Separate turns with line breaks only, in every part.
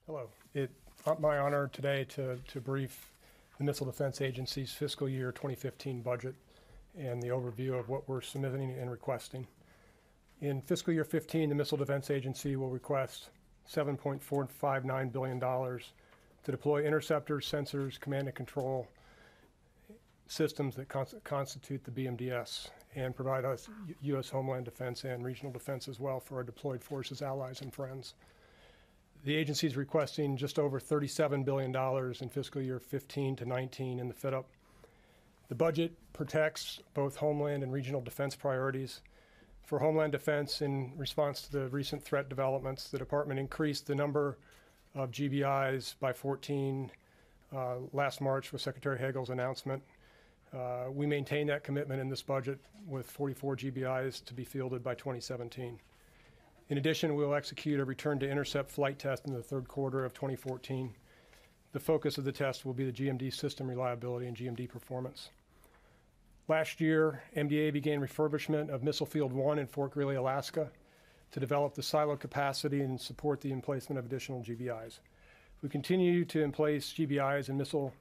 Hello. It's my honor today to brief the Missile Defense Agency's fiscal year 2015 budget and the overview of what we're submitting and requesting. In fiscal year 15, the Missile Defense Agency will request $7.459 billion to deploy interceptors, sensors, command and control systems that constitute the BMDS and provide us U.S. Homeland Defense and regional defense as well for our deployed forces, allies, and friends. The agency is requesting just over $37 billion in fiscal year 15 to 19 in the fit-up. The budget protects both Homeland and regional defense priorities. For Homeland Defense, in response to the recent threat developments, the Department increased the number of GBIs by 14 last March with Secretary Hagel's announcement. We maintain that commitment in this budget with 44 GBIs to be fielded by 2017. In addition, we will execute a return to intercept flight test in the third quarter of 2014. The focus of the test will be the GMD system reliability and GMD performance. Last year, MDA began refurbishment of Missile Field 1 in Fort Greely, Alaska, to develop the silo capacity and support the emplacement of additional GBIs. We continue to emplace GBIs in Missile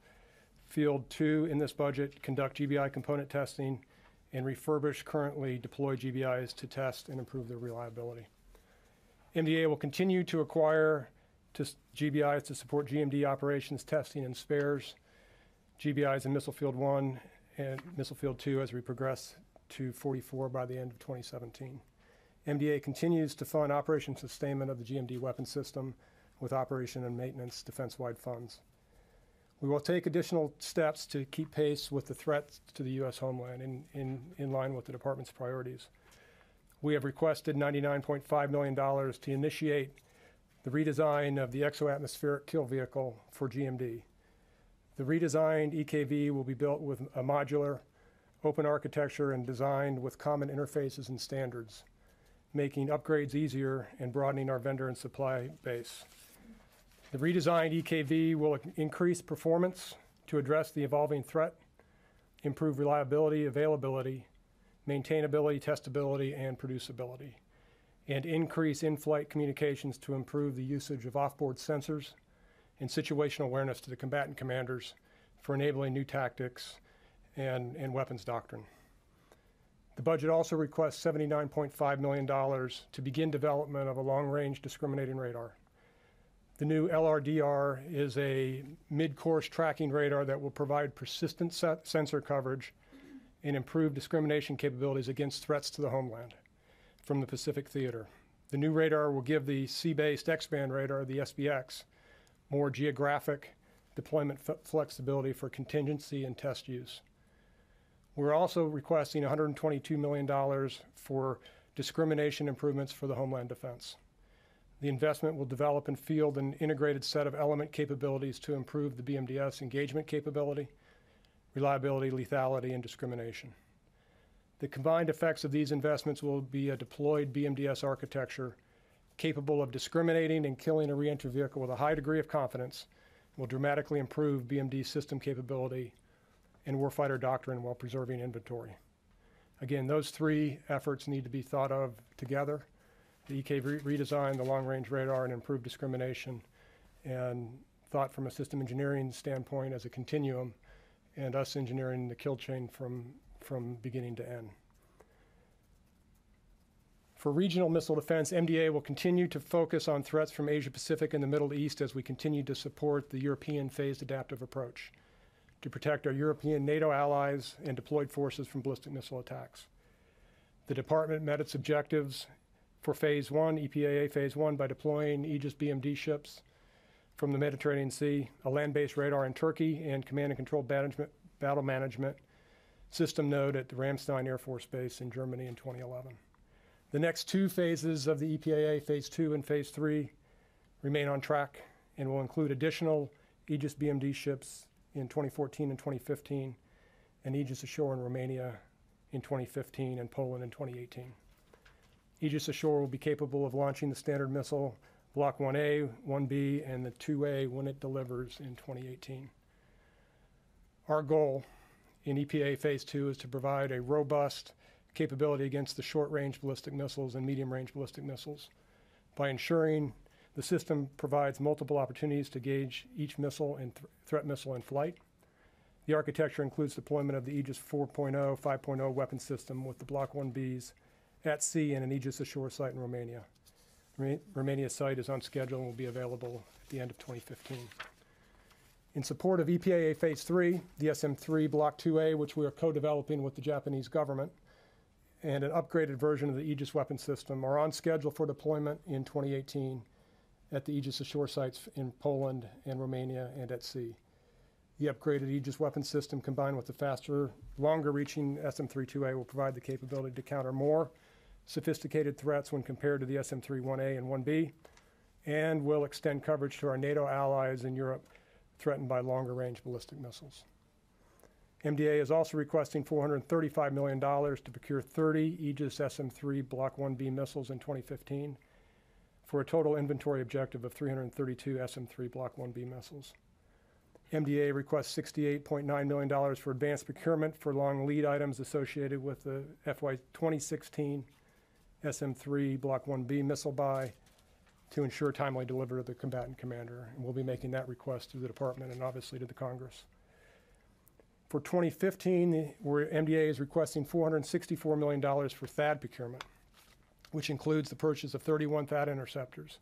Field 2 in this budget, conduct GBI component testing, and refurbish currently deployed GBIs to test and improve their reliability. MDA will continue to acquire GBIs to support GMD operations, testing, and spares, GBIs in Missile Field 1 and Missile Field 2 as we progress to 44 by the end of 2017. MDA continues to fund operation sustainment of the GMD weapon system with operation and maintenance defense-wide funds. We will take additional steps to keep pace with the threats to the U.S. homeland in line with the Department's priorities. We have requested $99.5 million to initiate the redesign of the exoatmospheric kill vehicle for GMD. The redesigned EKV will be built with a modular, open architecture and designed with common interfaces and standards, making upgrades easier and broadening our vendor and supply base. The redesigned EKV will increase performance to address the evolving threat, improve reliability, availability, maintainability, testability, and producibility, and increase in-flight communications to improve the usage of off-board sensors and situational awareness to the combatant commanders for enabling new tactics and weapons doctrine. The budget also requests $79.5 million to begin development of a long-range discriminating radar. The new LRDR is a mid-course tracking radar that will provide persistent sensor coverage and improve discrimination capabilities against threats to the homeland from the Pacific Theater. The new radar will give the sea-based X-band radar, the SBX, more geographic deployment flexibility for contingency and test use. We're also requesting $122 million for discrimination improvements for the Homeland Defense. The investment will develop and field an integrated set of element capabilities to improve the BMDS engagement capability, reliability, lethality, and discrimination. The combined effects of these investments will be a deployed BMDS architecture capable of discriminating and killing a reentry vehicle with a high degree of confidence, will dramatically improve BMD system capability and warfighter doctrine while preserving inventory. Again, those three efforts need to be thought of together: the EKV redesign, the long-range radar, and improved discrimination, and thought from a system engineering standpoint as a continuum, and us engineering the kill chain from beginning to end. For regional missile defense, MDA will continue to focus on threats from Asia Pacific and the Middle East as we continue to support the European phased adaptive approach to protect our European NATO allies and deployed forces from ballistic missile attacks. The Department met its objectives for Phase 1, EPAA Phase 1, by deploying Aegis BMD ships from the Mediterranean Sea, a land-based radar in Turkey, and command and control battle management system node at the Ramstein Air Force Base in Germany in 2011. The next two phases of the EPAA, Phase 2 and Phase 3, remain on track and will include additional Aegis BMD ships in 2014 and 2015, and Aegis Ashore in Romania in 2015 and Poland in 2018. Aegis Ashore will be capable of launching the Standard Missile Block 1A, 1B, and the 2A when it delivers in 2018. Our goal in EPA Phase 2 is to provide a robust capability against the short-range ballistic missiles and medium-range ballistic missiles by ensuring The system provides multiple opportunities to gauge each missile and threat missile in flight. The architecture includes deployment of the Aegis 4.0, 5.0 weapon system with the Block 1Bs at sea and an Aegis Ashore site in Romania. Romania's site is on schedule and will be available at the end of 2015. In support of EPAA Phase 3, the SM-3 Block 2A, which we are co-developing with the Japanese government, and an upgraded version of the Aegis weapon system are on schedule for deployment in 2018 at the Aegis Ashore sites in Poland and Romania and at sea. The upgraded Aegis weapon system combined with the faster, longer-reaching SM-3-2A will provide the capability to counter more sophisticated threats when compared to the SM-3-1A and 1B, and will extend coverage to our NATO allies in Europe threatened by longer-range ballistic missiles. MDA is also requesting $435 million to procure 30 Aegis SM-3 Block 1B missiles in 2015 for a total inventory objective of 332 SM-3 Block 1B missiles. MDA requests $68.9 million for advanced procurement for long lead items associated with the FY15 SM-3 Block 1B missile buy to ensure timely delivery to the combatant commander. And we'll be making that request to the department and obviously to the Congress. For 2015, MDA is requesting $464 million for THAAD procurement, which includes the purchase of 31 THAAD interceptors.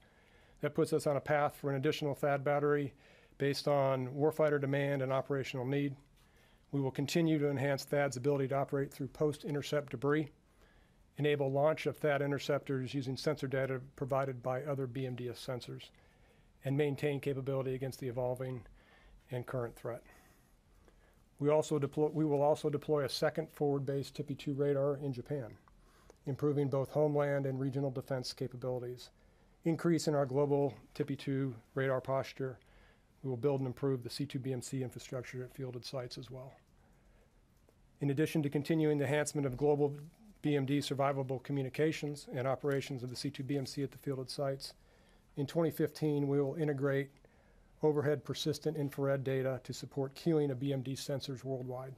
That puts us on a path for an additional THAAD battery based on warfighter demand and operational need. We will continue to enhance THAAD's ability to operate through post-intercept debris, enable launch of THAAD interceptors using sensor data provided by other BMDS sensors, and maintain capability against the evolving and current threat. We will also deploy a second forward-based TPY-2 radar in Japan, improving both homeland and regional defense capabilities. Increase in our global TPY-2 radar posture. We will build and improve the C2BMC infrastructure at fielded sites as well. In addition to continuing the enhancement of global BMD survivable communications and operations of the C2BMC at the fielded sites, in 2015 we will integrate overhead persistent infrared data to support queuing of BMD sensors worldwide.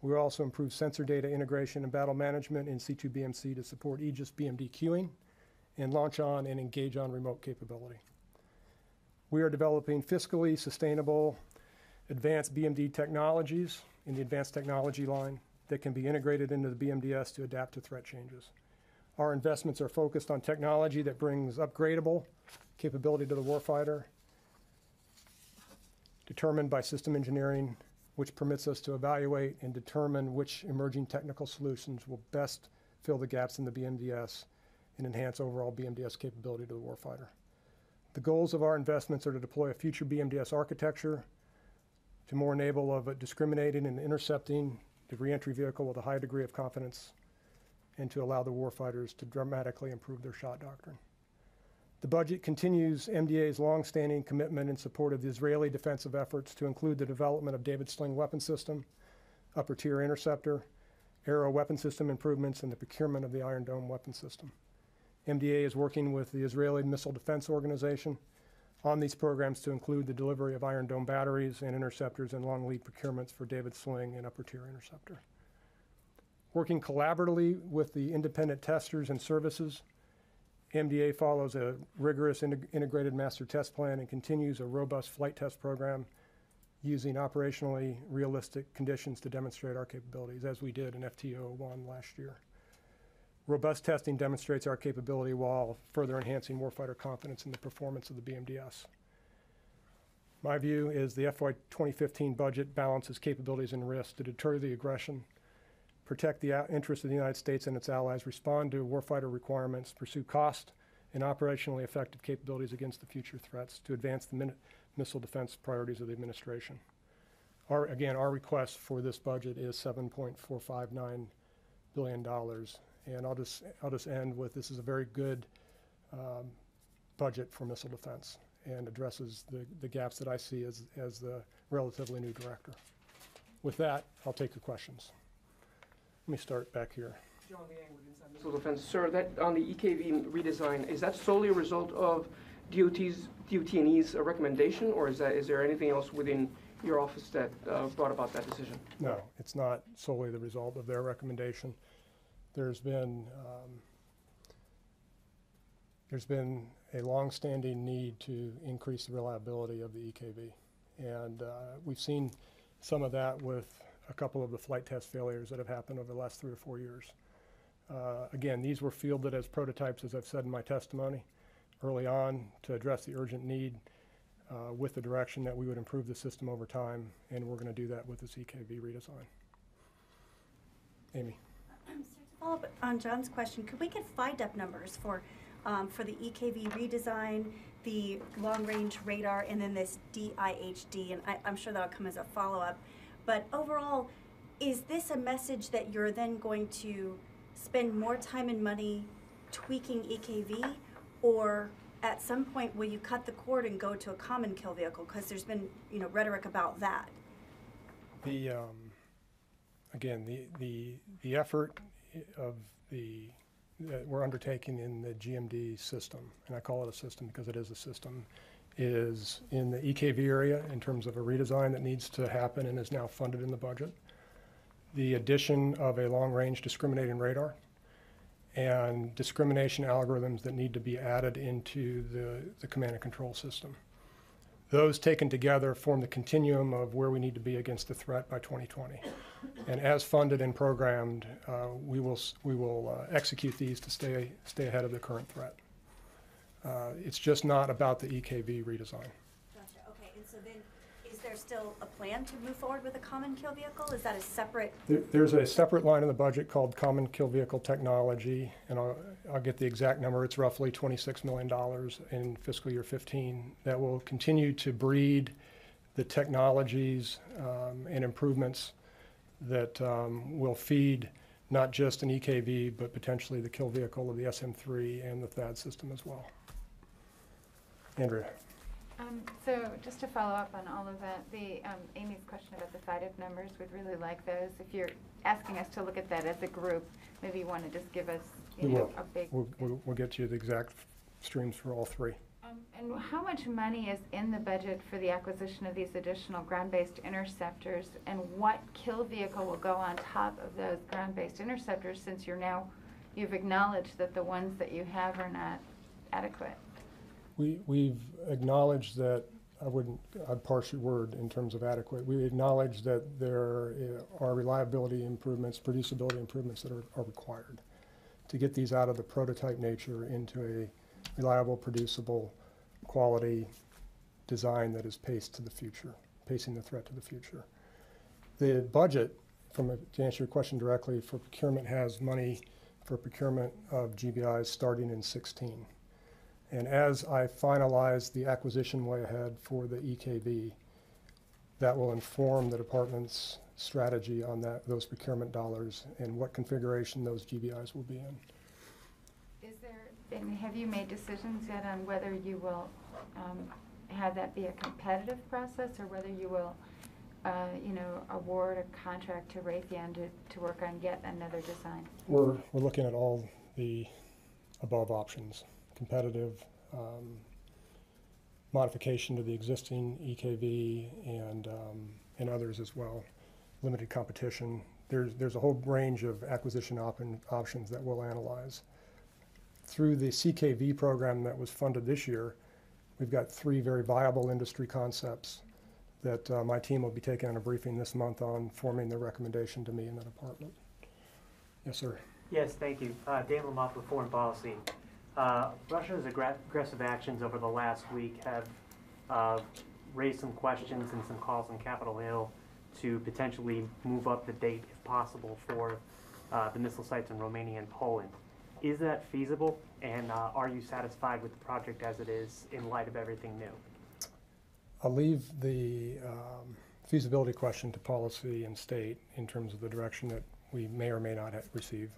We will also improve sensor data integration and battle management in C2BMC to support Aegis BMD queuing and launch on and engage on remote capability. We are developing fiscally sustainable advanced BMD technologies in the advanced technology line that can be integrated into the BMDS to adapt to threat changes. Our investments are focused on technology that brings upgradable capability to the warfighter, determined by system engineering, which permits us to evaluate and determine which emerging technical solutions will best fill the gaps in the BMDS and enhance overall BMDS capability to the warfighter. The goals of our investments are to deploy a future BMDS architecture to more enable of discriminating and intercepting the reentry vehicle with a high degree of confidence and to allow the warfighters to dramatically improve their shot doctrine. The budget continues MDA's longstanding commitment in support of the Israeli defensive efforts to include the development of David Sling weapon system, upper tier interceptor, Arrow weapon system improvements, and the procurement of the Iron Dome weapon system. MDA is working with the Israeli Missile Defense Organization on these programs to include the delivery of Iron Dome batteries and interceptors and long lead procurements for David Sling and upper tier interceptor. Working collaboratively with the independent testers and services, MDA follows a rigorous integrated master test plan and continues a robust flight test program using operationally realistic conditions to demonstrate our capabilities, as we did in FT01 last year. Robust testing demonstrates our capability while further enhancing warfighter confidence in the performance of the BMDS. My view is the FY 2015 budget balances capabilities and risks to deter the aggression, protect the interests of the United States and its allies, respond to warfighter requirements, pursue cost and operationally effective capabilities against the future threats to advance the missile defense priorities of the administration. Our request for this budget is $7.459 billion. And I'll just end with, this is a very good budget for missile defense and addresses the gaps that I see as the relatively new director. With that, I'll take your questions. Let me start back here.
John Liang with Inside Missile Defense. Sir, that on the EKV redesign, is that solely a result of DOT&E's recommendation, or is there anything else within your office that brought about that decision?
No, it's not solely the result of their recommendation. There's been a long-standing need to increase the reliability of the EKV. And we've seen some of that with a couple of the flight test failures that have happened over the last 3 or 4 years. Again, these were fielded as prototypes, as I've said in my testimony, early on to address the urgent need with the direction that we would improve the system over time, and we're going to do that with this EKV redesign. Amy.
So to follow up on John's question, could we get FIDUP numbers for the EKV redesign, the long-range radar, and then this DIHD? And I'm sure that'll come as a follow-up. But overall, is this a message that you're then going to spend more time and money tweaking EKV, or at some point will you cut the cord and go to a common kill vehicle? Because there's been rhetoric about that.
The again, the effort of that we're undertaking in the GMD system, and I call it a system because it is a system, is in the EKV area in terms of a redesign that needs to happen and is now funded in the budget. The addition of a long-range discriminating radar and discrimination algorithms that need to be added into the command and control system. Those taken together form the continuum of where we need to be against the threat by 2020. And as funded and programmed, we will execute these to stay ahead of the current threat. It's just not about the EKV redesign.
Gotcha. Okay. And so then, is there still a plan to move forward with a common kill vehicle? Is that a separate?
There's a separate line in the budget called Common Kill Vehicle Technology, and I'll get the exact number. It's roughly $26 million in fiscal year 15 that will continue to breed the technologies and improvements that will feed not just an EKV, but potentially the kill vehicle of the SM-3 and the THAAD system as well. Andrea.
So just to follow up on all of that, Amy's question about the FIDUP numbers, we'd really like those. If you're asking us to look at that as a group, maybe you want to just give us a big...
We'll get you the exact streams for all three.
And how much money is in the budget for the acquisition of these additional ground-based interceptors, and what kill vehicle will go on top of those ground-based interceptors, since you've acknowledged that the ones that you have are not adequate?
We've acknowledged that, I'd parse your word in terms of adequate. We acknowledge that there are reliability improvements, producibility improvements that are required to get these out of the prototype nature into a reliable, producible, quality design that is paced to the future, pacing the threat to the future. The budget, to answer your question directly, for procurement has money for procurement of GBIs starting in 16. And as I finalize the acquisition way ahead for the EKV, that will inform the department's strategy on those procurement dollars and what configuration those GBIs will be in.
And have you made decisions yet on whether you will have that be a competitive process, or whether you will, award a contract to Raytheon to work on yet another design?
We're looking at all the above options: competitive, modification to the existing EKV, and others as well. Limited competition. There's a whole range of acquisition options that we'll analyze. Through the CKV program that was funded this year, we've got 3 very viable industry concepts that my team will be taking on a briefing this month on, forming the recommendation to me in the department. Yes, sir.
Yes, thank you. Dan Lamott with Foreign Policy. Russia's aggressive actions over the last week have raised some questions and some calls on Capitol Hill to potentially move up the date, if possible, for the missile sites in Romania and Poland. Is that feasible, and are you satisfied with the project as it is in light of everything new?
I'll leave the feasibility question to policy and state in terms of the direction that we may or may not receive.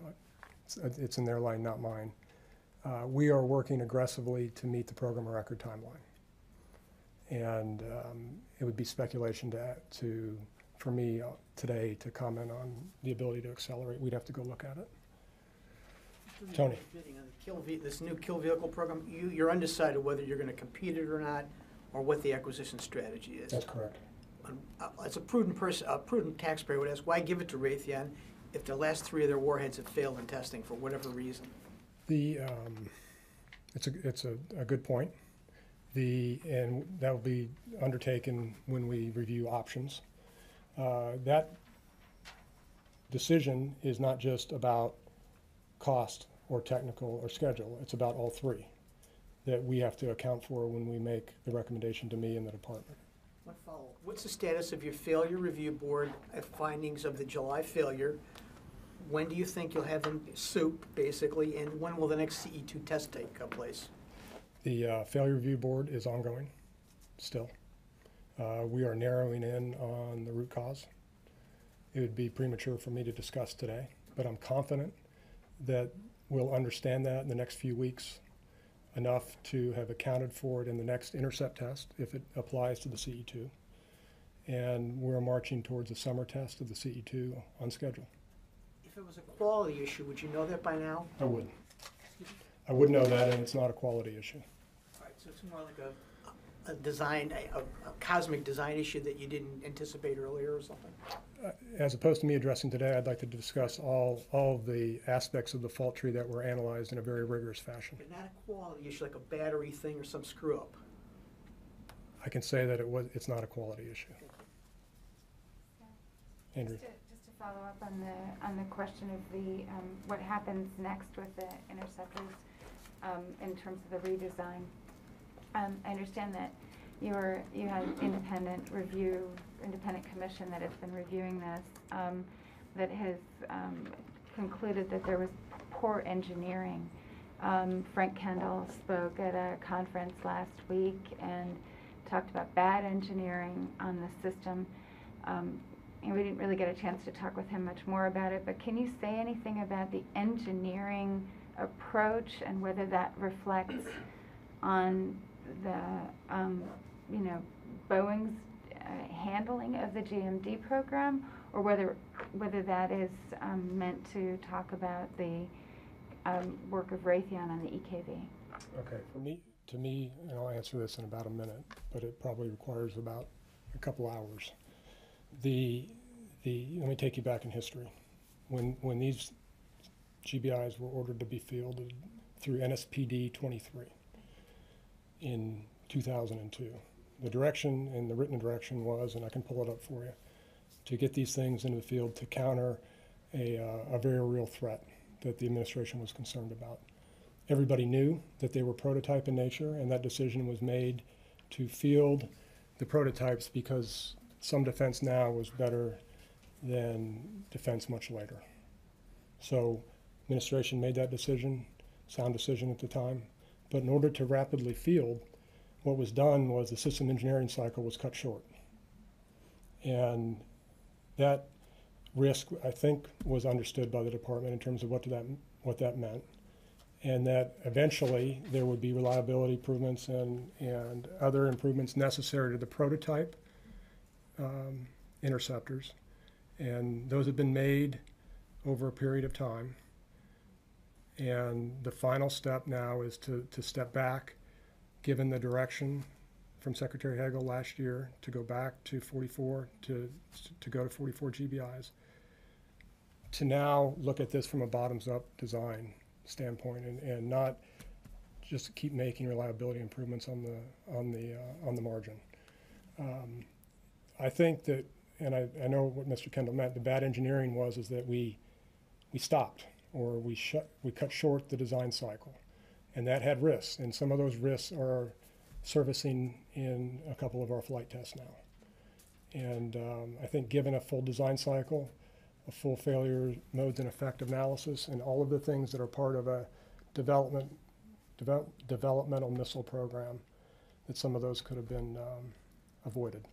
It's in their line, not mine. We are working aggressively to meet the program record timeline. And it would be speculation for me today to comment on the ability to accelerate. We'd have to go look at it. Tony.
This new kill vehicle program, you're undecided whether you're going to compete it or not, or what the acquisition strategy is.
That's correct.
As a prudent person, a prudent taxpayer would ask, why give it to Raytheon if the last 3 of their warheads have failed in testing for whatever reason?
It's a good point. And that will be undertaken when we review options. That decision is not just about cost or technical or schedule. It's about all three that we have to account for when we make the recommendation to me and the department.
One follow-up. What's the status of your failure review board findings of the July failure? When do you think you'll have them soup, basically, and when will the next CE2 test take place?
The failure review board is ongoing still. We are narrowing in on the root cause. It would be premature for me to discuss today, but I'm confident that we'll understand that in the next few weeks enough to have accounted for it in the next intercept test if it applies to the CE2. And we're marching towards a summer test of the CE2 on schedule.
If it was a quality issue, would you know that by now?
I wouldn't. I would know that, and it's not a quality issue.
All right, so it's more like a design, a cosmic design issue that you didn't anticipate earlier or something?
As opposed to me addressing today, I'd like to discuss all of the aspects of the fault tree that were analyzed in a very rigorous fashion.
But not a quality issue, like a battery thing or some screw-up?
I can say that it's not a quality issue. Andrew.
Just to follow up on the question of the what happens next with the interceptors in terms of the redesign. I understand that you had independent commission that has been reviewing this, that has concluded that there was poor engineering. Frank Kendall spoke at a conference last week and talked about bad engineering on the system. And we didn't really get a chance to talk with him much more about it, but can you say anything about the engineering approach and whether that reflects on the, Boeing's handling of the GMD program, or whether that is meant to talk about the work of Raytheon on the EKV?
Okay, to me, and I'll answer this in about a minute, but it probably requires about a couple hours. Let me take you back in history. When these GBIs were ordered to be fielded through NSPD 23 in 2002, the direction and the written direction was, and I can pull it up for you, to get these things into the field to counter a very real threat that the administration was concerned about. Everybody knew that they were prototype in nature, and that decision was made to field the prototypes because some defense now was better than defense much later. So administration made that decision, sound decision at the time, but in order to rapidly field, what was done was the system engineering cycle was cut short. And that risk, I think, was understood by the department in terms of what that meant, and that eventually there would be reliability improvements and other improvements necessary to the prototype interceptors, and those have been made over a period of time. And the final step now is to step back, given the direction from Secretary Hagel last year to go back to 44, to go to 44 GBIs, to now look at this from a bottoms-up design standpoint and not just keep making reliability improvements on the margin. I think that, and I know what Mr. Kendall meant, the bad engineering is that we stopped, or we cut short the design cycle, and that had risks, and some of those risks are surfacing in a couple of our flight tests now. And I think given a full design cycle, a full failure modes and effect analysis, and all of the things that are part of a developmental missile program, that some of those could have been avoided.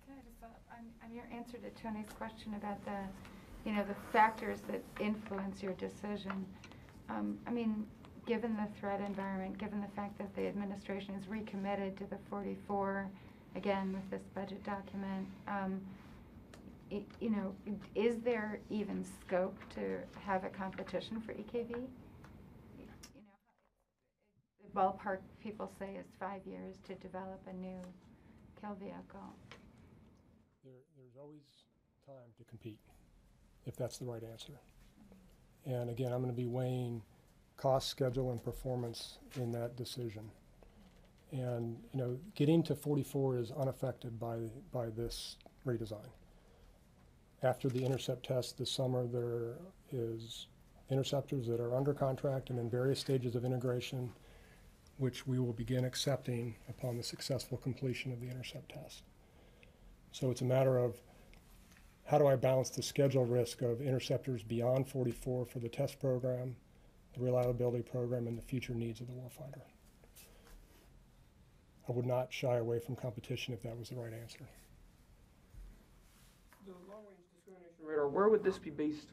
Can I just follow up on your answer to Tony's question about the factors that influence your decision? Given the threat environment, given the fact that the administration is recommitted to the 44, again with this budget document, is there even scope to have a competition for EKV? The ballpark people say is 5 years to develop a new kill vehicle.
There's always time to compete, if that's the right answer. And again, I'm going to be weighing cost, schedule, and performance in that decision. And, you know, getting to 44 is unaffected by this redesign. After the intercept test this summer, there is interceptors that are under contract and in various stages of integration, which we will begin accepting upon the successful completion of the intercept test. So it's a matter of how do I balance the schedule risk of interceptors beyond 44 for the test program, the reliability program, and the future needs of the warfighter. I would not shy away from competition if that was the right answer.
The long-range discrimination radar, where would this be based?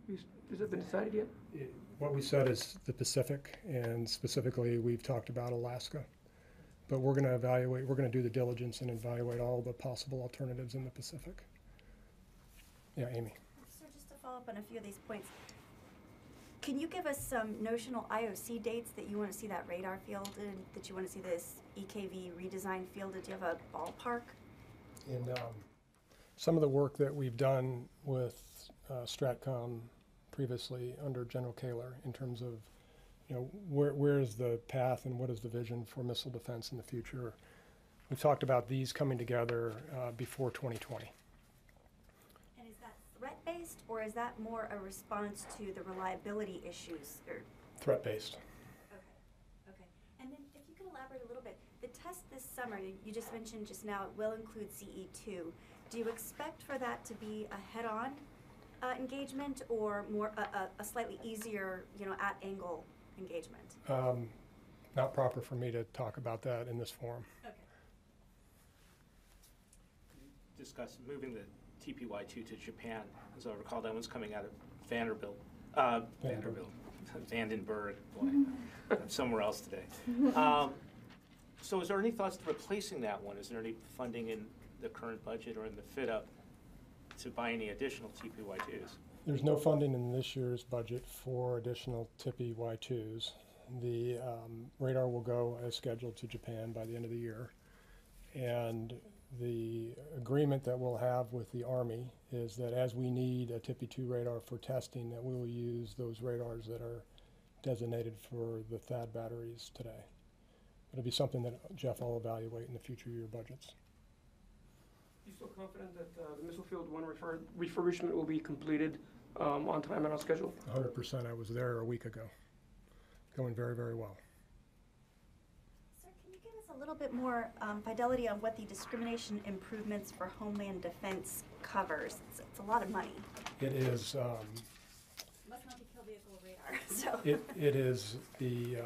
Has it been decided yet?
What we said is the Pacific, and specifically we've talked about Alaska. But we're going to evaluate, we're going to do the diligence and evaluate all the possible alternatives in the Pacific. Yeah, Amy.
So just to follow up on a few of these points, can you give us some notional IOC dates that you want to see that radar fielded, that you want to see this EKV redesign fielded? Do you have a ballpark?
And some of the work that we've done with Stratcom previously under General Kaler in terms of, you know, where is the path and what is the vision for missile defense in the future. We've talked about these coming together before 2020.
And is that threat-based, or is that more a response to the reliability issues? Or
Threat-based.
okay. And then if you could elaborate a little bit, the test this summer, you just mentioned just now, it will include CE2. Do you expect for that to be a head-on engagement, or more a slightly easier, you know, at-angle engagement?
Not proper for me to talk about that in this forum.
Okay.
Discuss moving the TPY-2 to Japan. As I recall, that one's coming out of Vanderbilt. Vandenberg. Boy, I'm somewhere else today. So is there any thoughts to replacing that one? Is there any funding in the current budget or in the fit-up to buy any additional TPY-2s?
There's no funding in this year's budget for additional TPY-2s. The radar will go as scheduled to Japan by the end of the year. And the agreement that we'll have with the Army is that as we need a TPY-2 radar for testing, that we will use those radars that are designated for the THAAD batteries today. It'll be something that Jeff will evaluate in the future year budgets.
Are you still confident that the Missile Field 1 refurbishment will be completed on time and on schedule?
100%. I was there a week ago. Going very, very well.
Sir, can you give us a little bit more fidelity on what the discrimination improvements for Homeland Defense covers? It's a lot of money.
It is.
Must not be kill vehicle radar. So.
It is the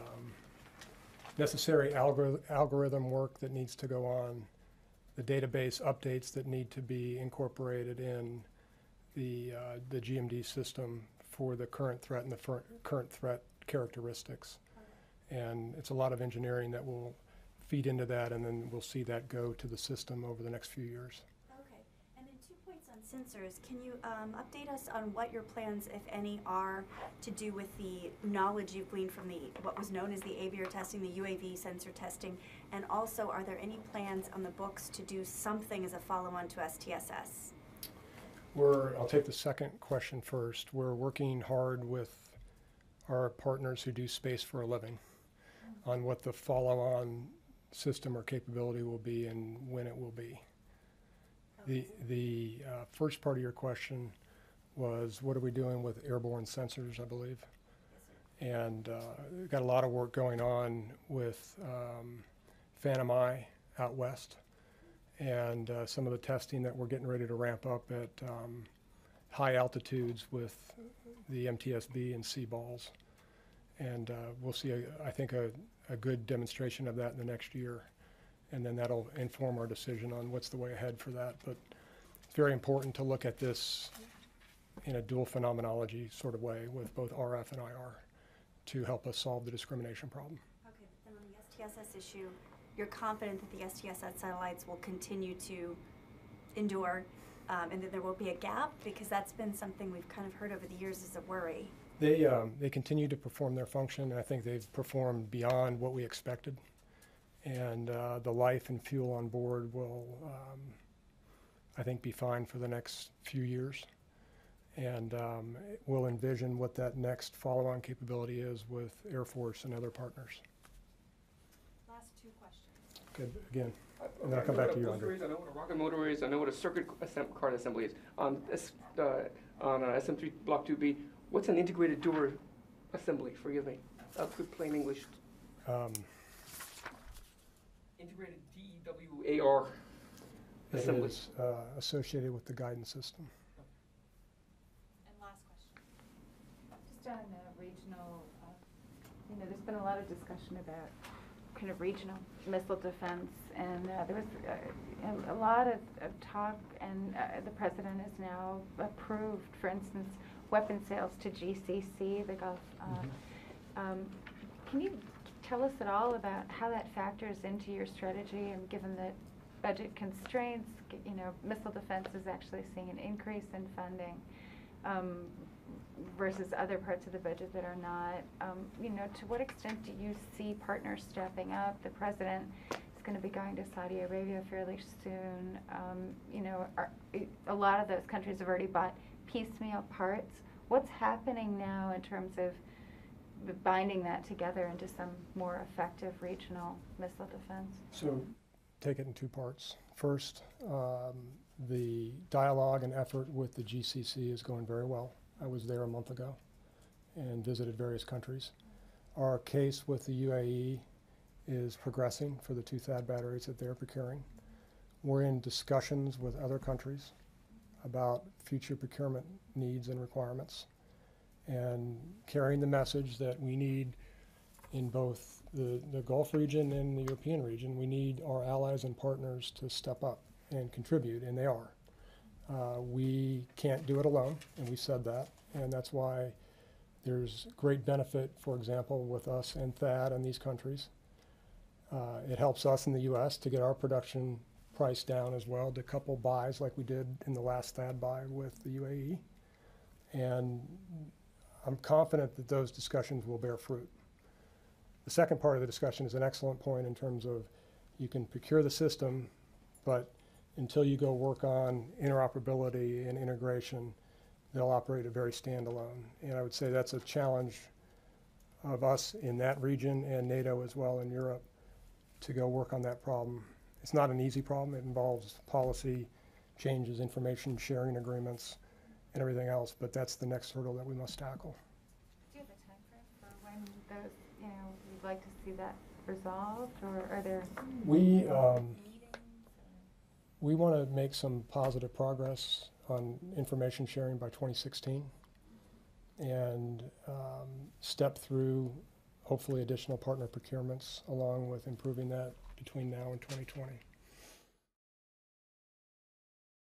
necessary algorithm work that needs to go on, the database updates that need to be incorporated in the GMD system for the current threat and the current threat characteristics. Okay. And it's a lot of engineering that will feed into that, and then we'll see that go to the system over the next few years.
Okay. And then 2 points on sensors. Can you update us on what your plans, if any, are to do with the knowledge you've gleaned from what was known as the aviar testing, the UAV sensor testing, and also are there any plans on the books to do something as a follow-on to STSS?
I'll take the second question first. We're working hard with our partners who do space for a living on what the follow-on system or capability will be and when it will be. Okay. The first part of your question was, what are we doing with airborne sensors, I believe? Yes, and we've got a lot of work going on with Phantom Eye out west, and some of the testing that we're getting ready to ramp up at high altitudes with the MTSB and C-balls. And we'll see, I think, a good demonstration of that in the next year. And then that'll inform our decision on what's the way ahead for that. But it's very important to look at this in a dual phenomenology sort of way with both RF and IR to help us solve the discrimination problem.
Okay, but then on the STSS issue, you're confident that the STSS satellites will continue to endure and that there will be a gap? Because that's been something we've kind of heard over the years as a worry.
They continue to perform their function, and I think they've performed beyond what we expected. And the life and fuel on board will, I think, be fine for the next few years. And we'll envision what that next follow-on capability is with Air Force and other partners.
Last two questions.
Good, again, and then I'll come back to you, Andre.
I know what a rocket motor is. I know what a circuit card assembly is. On SM3 Block 2B, what's an integrated door assembly? Forgive me. Good plain English. Integrated DEWAR
It
assembly.
is associated with the guidance system.
And last question.
Just on the regional, there's been a lot of discussion about kind of regional missile defense, and there was a lot of talk, and the president has now approved, for instance, weapon sales to GCC, the Gulf. Can you tell us at all about how that factors into your strategy, and given that budget constraints, missile defense is actually seeing an increase in funding versus other parts of the budget that are not. To what extent do you see partners stepping up? The president is going to be going to Saudi Arabia fairly soon. A lot of those countries have already bought piecemeal parts. What's happening now in terms of binding that together into some more effective regional missile defense?
So take it in two parts. First, the dialogue and effort with the GCC is going very well. I was there a month ago and visited various countries. Our case with the UAE is progressing for the 2 THAAD batteries that they're procuring. We're in discussions with other countries about future procurement needs and requirements, and carrying the message that we need in both the Gulf region and the European region, we need our allies and partners to step up and contribute, and they are. We can't do it alone, and we said that, and that's why there's great benefit, for example, with us and THAAD in these countries. It helps us in the U.S. to get our production price down as well, to couple buys like we did in the last THAAD buy with the UAE. And I'm confident that those discussions will bear fruit. The second part of the discussion is an excellent point in terms of you can procure the system, but until you go work on interoperability and integration, they'll operate a very standalone. And I would say that's a challenge of us in that region and NATO as well in Europe to go work on that problem. It's not an easy problem. It involves policy changes, information sharing agreements, and everything else, but that's the next hurdle that we must tackle.
Do you have a time frame for when those, you'd like to see that resolved, or are there
We
meetings?
we want to make some positive progress on information sharing by 2016 and step through hopefully additional partner procurements along with improving that between now and 2020.